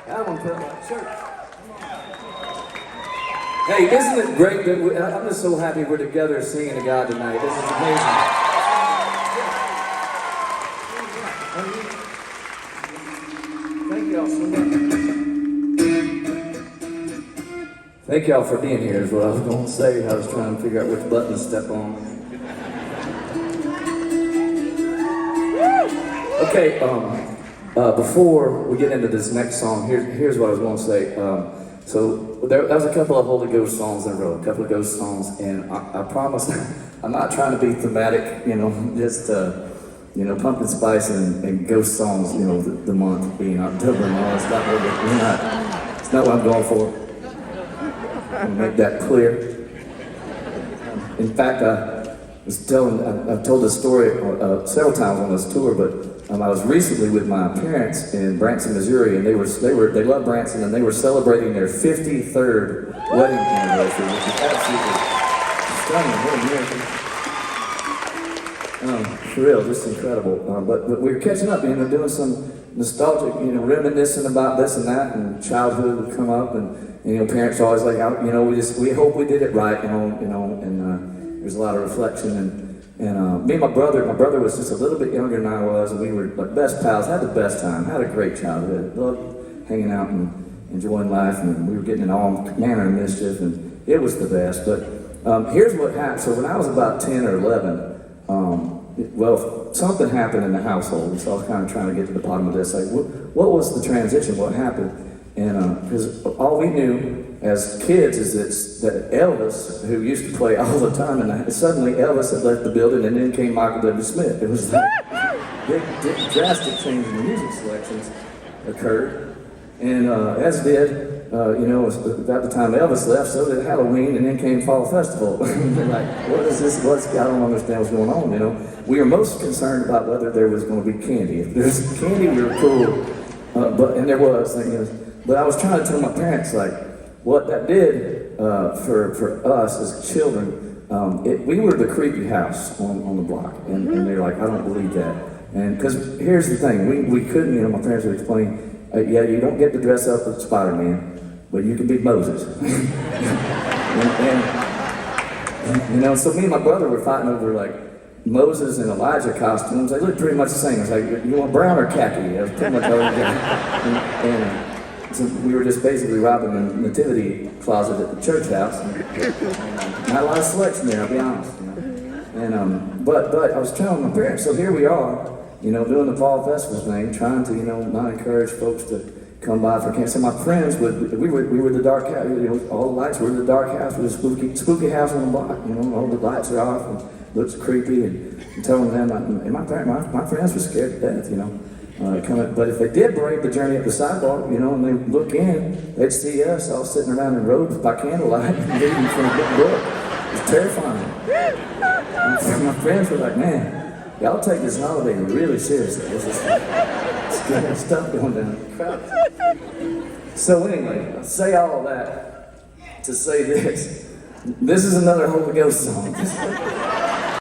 That one felt like church. Hey, isn't it great that I'm just so happy we're together singing to God tonight. This is amazing. Thank y'all so much. Thank y'all for being here is what I was going to say. I was trying to figure out which button to step on. Okay, before we get into this next song, here's what I was going to say. So there was a couple of Holy Ghost songs in a row, a couple of Ghost songs, and I promise I'm not trying to be thematic, just pumpkin spice and Ghost songs, the month being October and all. It's not what I'm going for. I'll make that clear. In fact, I've told this story several times on this tour, but I was recently with my parents in Branson, Missouri, and they love Branson, and they were celebrating their 53rd wedding anniversary, which is absolutely stunning. What a miracle! For real, just incredible. But we were catching up, doing some nostalgic, reminiscing about this and that, and childhood would come up, and parents are always like, we hope we did it right, and there's a lot of reflection and me and my brother was just a little bit younger than I was, and we were like best pals, had the best time, had a great childhood, loved hanging out and enjoying life, and we were getting in all manner of mischief, and it was the best. But here's what happened. So when I was about 10 or 11, something happened in the household, so I was kind of trying to get to the bottom of this. Like, what was the transition? What happened? And because all we knew as kids is that Elvis, who used to play all the time, and suddenly Elvis had left the building, and then came Michael W. Smith. It was like big drastic change in the music selections occurred, and as did about the time Elvis left, so did Halloween, and then came Fall Festival. Like, what is this? I don't understand what's going on. We were most concerned about whether there was going to be candy. If there's candy, we were cool, and there was. But I was trying to tell my parents, like, what that did for us as children, we were the creepy house on the block, and they're like, I don't believe that. And because here's the thing, we couldn't, my parents would explain, you don't get to dress up as Spider-Man, but you can be Moses. and so me and my brother were fighting over like Moses and Elijah costumes. They looked pretty much the same. It's like, you want brown or khaki? That was pretty much all we did. So we were just basically robbing the nativity closet at the church house. Not a lot of selection there, I'll be honest. But I was telling my parents, so here we are, doing the fall festival thing, trying to, not encourage folks to come by for candy. So my friends we were the dark house, all the lights were in the dark house, with a spooky house on the block, all the lights are off and looks creepy, and telling them, and my friends were scared to death, but if they did break the journey up the sidewalk, and they look in, they'd see us all sitting around in robes by candlelight and reading from a good book. It was terrifying. And my friends were like, man, y'all take this holiday really seriously. This is scary stuff going down in the crowd. So anyway, I say all of that to say this. This is another Holy Ghost song.